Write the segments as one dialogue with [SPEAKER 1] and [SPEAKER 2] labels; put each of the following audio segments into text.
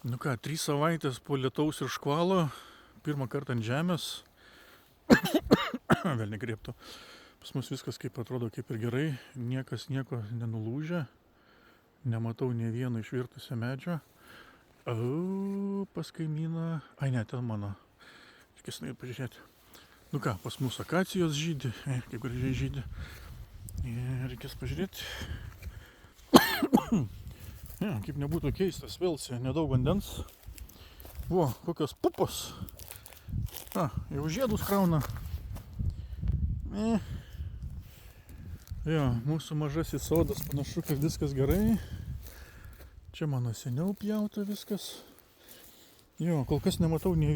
[SPEAKER 1] Nu ką, 3 savaitės po lietaus ir škvalo, pirmą kartą ant žemės, vėl negrėptų. Pas mus viskas kaip atrodo kaip ir gerai, niekas nieko nenulūžė, nematau ne vieno išvirtusio medžio. Pas kaimyną, ai ne, ten mano, reikės nuėti pažiūrėti. Nu ką, pas mus akacijos žydi, kaip gražiai žydi, reikės pažiūrėti. Kaip nebūtų keistas, vėl nedaug vandens. Kokios pupos. Jau žiedus krauna. Mūsų mažasis sodas panašu, kad viskas gerai. Čia mano seniau pjauta viskas. Kol kas nematau ne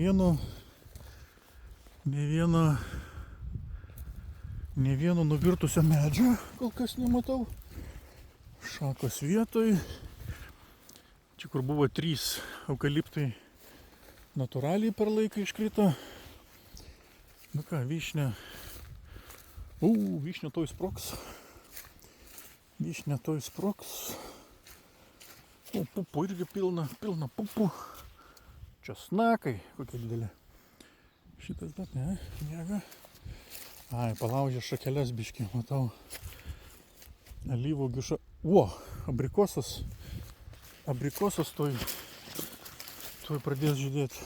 [SPEAKER 1] vieno nuvirtusio medžio. Kol kas nematau. Šakos vietoj. Čia kur buvo 3 eukaliptai natūraliai per laiką iškrito. Nu ką, vyšnia. Vyšnia toj sproks. Vyšnia toj sproks. Pupų irgi pilna pupų. Česnakai, kokie dideli. Šitas bet ne, miega. Palaužė šakeles biškį, matau. Alyvuogių abrikosas. Abrikosas toj pradės žydėti.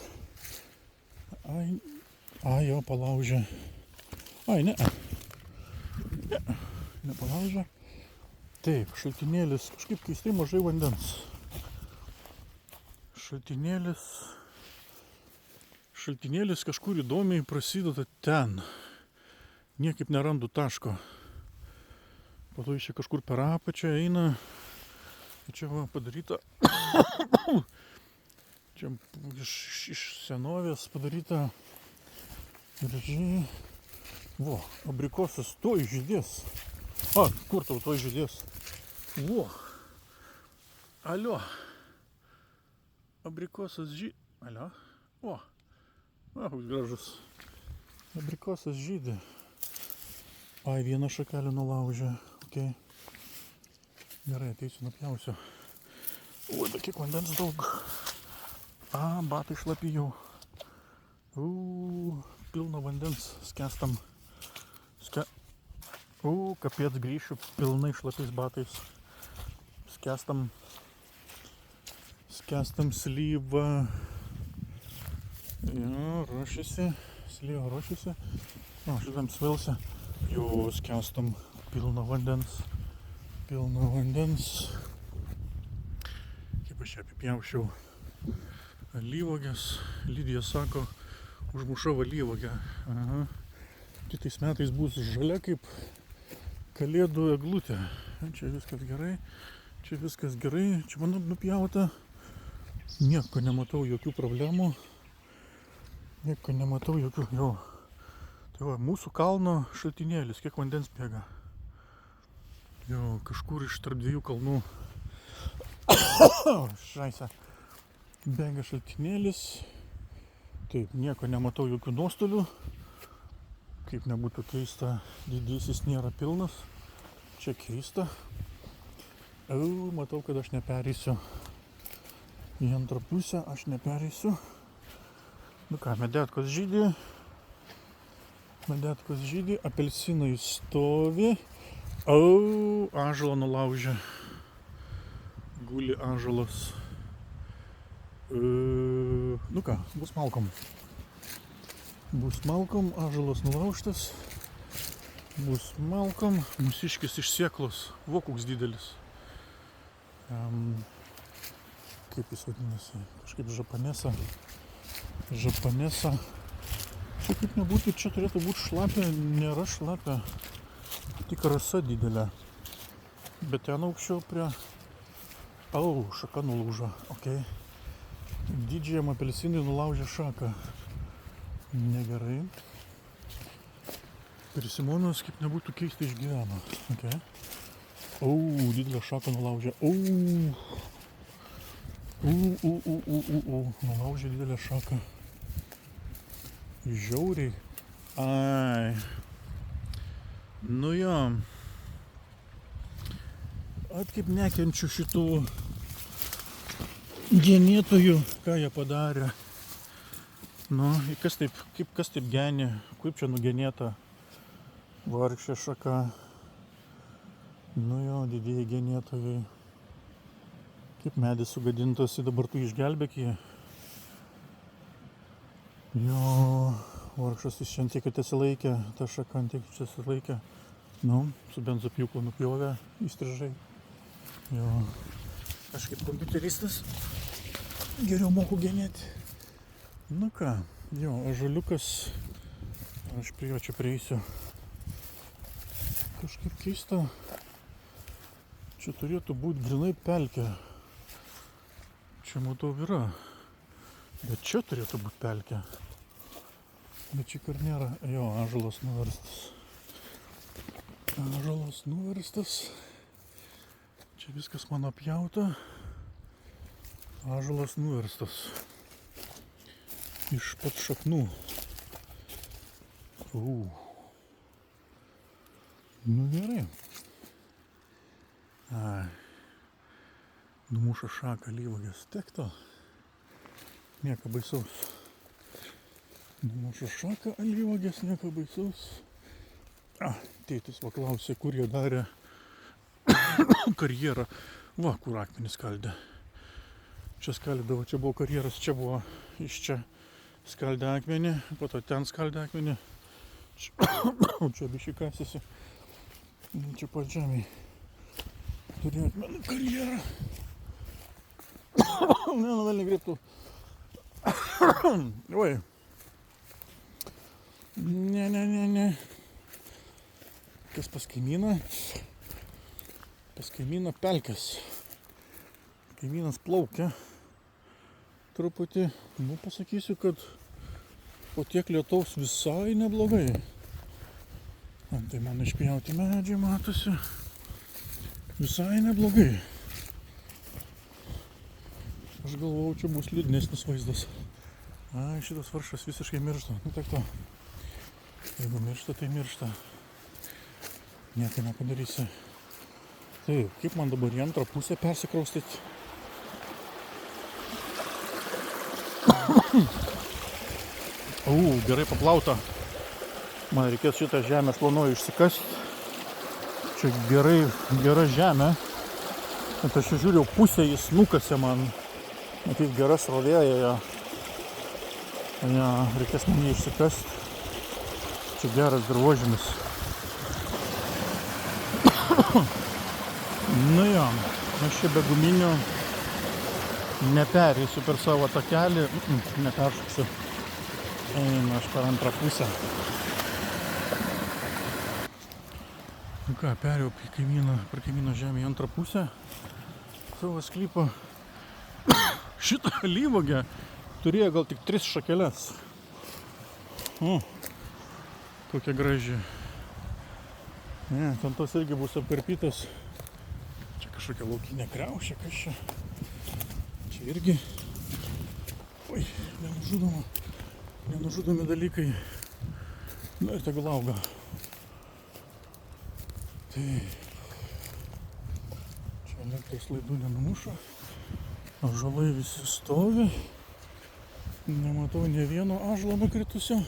[SPEAKER 1] Jo palaužė. Nepalaužė. Taip, šaltinėlis, kažkaip keistai mažai vandens. Šaltinėlis kažkur įdomiai prasideda ten. Niekaip nerandu taško. Po to iš čia kažkur per apačią eina. Čia padaryta. Čia iš senovės padaryta gražiai. Abrikosas toj žydės. Kur tau toj žydės? Alio. Abrikosas Alio. Koks gražus. Abrikosas žydė. Vieną šakelį nulaužė. Okay. Gerai, ateisiu, nupjausiu. Bet kiek vandens daug. Batai šlapi jau. Pilna vandens, skęstam. Kapėt grįšiu pilnai šlapiais batais. Skęstam slyvą. Ruošiasi. Slyva ruošiasi. Šitam svilsi. Skęstam pilna vandens. Kaip aš čia apipjaušiau alyvuogės. Lydija sako, užmušau alyvuogę. Kitais metais bus žalia kaip kalėdų eglutė. Čia viskas gerai. Čia mano nupjauta. Nieko nematau, jokių problemų. Tai mūsų kalno šaltinėlis, kiek vandens bėga. Kažkur iš tarp 2 kalnų. Šaisa. Bėga šaltinėlis. Taip, nieko nematau, jokių nuostolių. Kaip nebūtų keista, didysis nėra pilnas. Čia keista. Matau, kad aš nepereisiu. Į antrą pusę aš nepereisiu. Nu ką, medetkos žydi, apelsinai stovi. Ąžuolą nulaužė. Guli ąžuolas. Nu ką, bus malkom. Ąžuolas nulaužtas. Bus malkom. Mūsiškis iš sėklos. Koks didelis. Kaip jis vadinasi? Kažkaip žapanesa. Čia kaip nebūtų, čia turėtų būti šlapia. Nėra šlapia. Tik rasa didelė. Bet ten aukščiau prie... šaka nulūžo. Okay. Didžiajam apelsinui nulaužė šaką. Negerai. Persimonas kaip nebūtų keista išgyveno. Okay. Didelę šaką nulaužė. Nulaužė didelę šaką. Žiauriai. Nu jo. Kaip nekenčiu šitų genėtojų, ką jie padarė. Nu, kas taip genė, kaip čia nugenėta vargšė šaka. Nu jo, didieji genėtojai. Kaip medis sugadintas, dabar tu išgelbėk jį. Jo, vargšas iš šiandien tiek atsilaikė, ta šaka tiek atsilaikė. Nu, su benzopjūklu nupjovė įstrižai. Jo, aš kaip kompiuteristas geriau moku genėti. Nu ką, jo, ąžuoliukas, aš prie jo čia prieisiu. Kažkaip keista. Čia turėtų būti grinai pelkė. Čia matau yra. Bet čia turėtų būti pelkė. Bet čia kur nėra. Jo, ąžuolas nuverstas. Ąžuolas nuverstas. Čia viskas mano pjauta. Ąžuolas nuverstas. Iš pat šaknų. Nu gerai. Ai. Numuša šaką alyvuogės. Tiek to. Nieko baisaus. Numuša šaką alyvuogės, nieko baisaus. Tėtis paklausė, kur jie darė karjerą. Va, kur akmenį skaldė. Čia skaldydavo, čia buvo karjeras, čia buvo iš čia skaldė akmenį, po to ten skaldė akmenį. Čia biškai kasėsi. Čia pat žemėj. Turėjo akmenų karjerą. Ne, vėl negriptų. Oi. Ne. Kas pas kaimyną? Pas kaimyną pelkės. Kaimynas plaukia. Truputį, pasakysiu, kad po tiek lietaus visai neblogai. Tai man išpjauti medžiai matosi. Visai neblogai. Aš galvojau, čia bus liūdnesnis vaizdas. Šitas varšas visiškai miršta. Nu tiek to. Jeigu miršta, tai miršta. Nieko nepadarysi. Taip, kaip man dabar į antrą pusę persikraustyti? Gerai paplauta. Man reikės šitą žemę, aš planuoju išsikasti. Čia gera žemė. Bet aš žiūriu, pusę jis nukasė man. Matyt, gera srovėja. Ja, reikės man jį išsikasti. Čia geras dirvožemis. Nu jo, aš čia be guminių neperėsiu per savo takelį. Neperšoksiu. Einu aš per antrą pusę. Nu ką, perėjau per kaimyno žemę į antrą pusę savo sklypą. Šitą alyvuogę turėjo gal tik 3 šakeles. Kokia graži. Ne, ten tos irgi bus apkarpytas. Čia kažkokia laukinė kriaušė, kas čia. Čia irgi. Oi, nenužudomi dalykai. Na ir tegul auga. Čia elektros laidų nenumuša. Ąžuolai visi stovi. Nematau nė vieno ąžuolo nukritusio.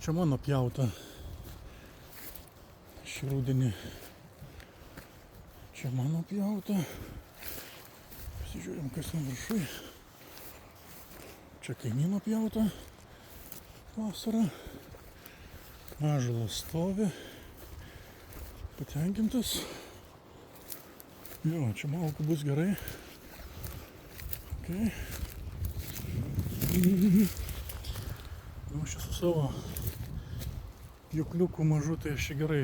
[SPEAKER 1] Čia mano pjauta. Šį rudenį. Čia mano pjauta. Pasižiūrėjom, kas ten viršui. Čia kaimyno pjauta. Vasara. Ąžuolas stovi. Patenkintas. Jo, čia malkų bus gerai. Okay. Aš čia su savo pjūkliuku mažu, tai aš čia gerai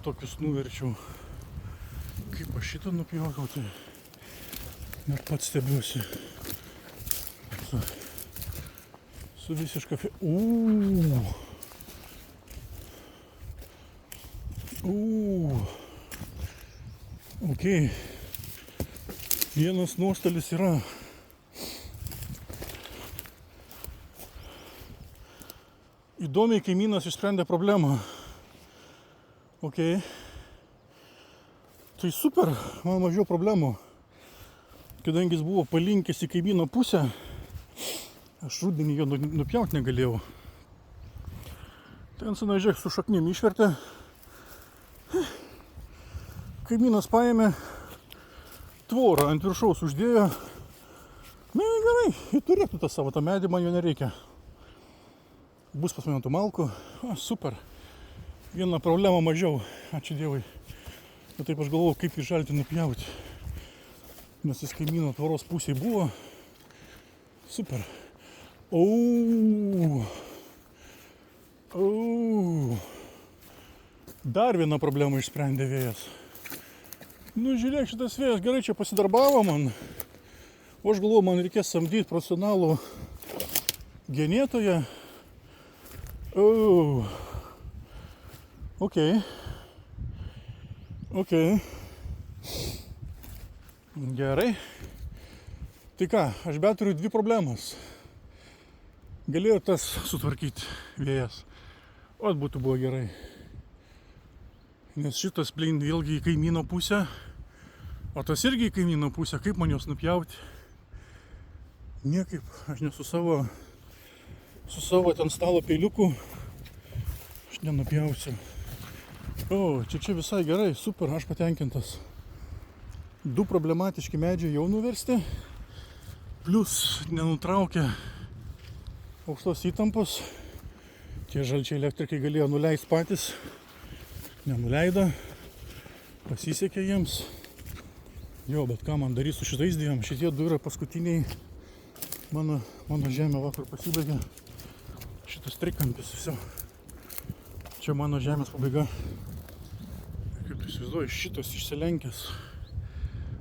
[SPEAKER 1] tokius nuverčiau. Kaip aš šitą nupjaukiau, tai net pats stebiuosi. Su visiška Okay. Vienas nuostolis yra. Įdomiai kaimynas išsprendė problemą. Okay. Tai super, man mažiau problemų. kadangi jis buvo palinkęs į kaimyno pusę, aš rudenį jo nupjauti negalėjau. Ten sunažiek su šaknim išvertė. Kaimynas paėmė, tvorą ant viršaus uždėjo. Na gerai, turėtų tą savo tą medį, man jo nereikia. Bus pas mane tų malkų. Super. Vieną problemą mažiau. Ačiū Dievui. Bet taip aš galvojau, kaip jį žalti nupjauti. Nes jis kaimyno tvoros pusėje buvo. Super. Dar vieną problemą išsprendė vėjas. Nu žiūrėk, šitas vėjas gerai čia pasidarbavo man. O aš galvoju, man reikės samdyti profesionalų genėtoją. Ok. Gerai. Tai ką, aš bet turiu dvi problemas. Galėjo tas sutvarkyti vėjas. O būtų buvo gerai. Nes šitas plyn vėlgi į kaimyno pusę. O tas irgi į kaimyno pusę. Kaip man jos nupjauti? Niekaip. Aš ne su savo ten stalo peiliuku. Aš nenupjausiu. O, čia visai gerai. Super, aš patenkintas. Du problematiški medžiai jau nuversti. Plius nenutraukia aukštos įtampos. Tie žalčiai elektrikai galėjo nuleisti patys. Nenuleido. Pasisekė jiems. Jo, bet ką man darys su šitais dviem? Šitie du yra paskutiniai. Mano žemė vakar pasibaigė. Šitas trikampis viso. Čia mano žemės pabaiga. Kaip tu įsivaizduoji, šitas išsilenkęs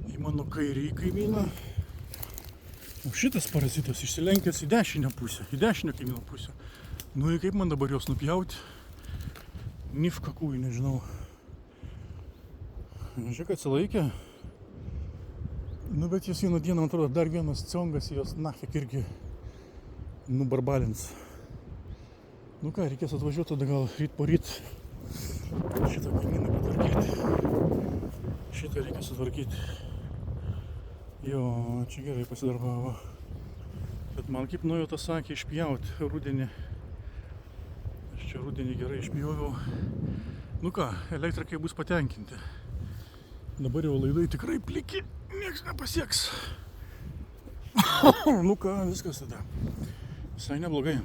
[SPEAKER 1] į mano kairį kaimyną. O šitas parazitas išsilenkęs į dešinę pusę, į dešinę kaimyno pusę. Nu ir kaip man dabar jos nupjauti? Nif kakųjų, nežinau. Žiūrėk, atsilaikė. Nu bet jis vieną dieną, man atrodo, dar vienas ciongas jos nafik irgi nubarbalins. Nu ką, reikės atvažiuoti tada gal ryt po ryt. Šitą kaimyną patvarkyti. Šitą reikia sutvarkyti. Jo, čia gerai pasidarbavo. Bet man kaip nuojauta sakė išpjauti rudenį. Aš čia rudenį gerai išpjoviau. Nu ką, elektrikai bus patenkinti. Dabar jau laidai tikrai pliki. Nieks nepasieks. Nu ką, viskas tada. Visai neblogai.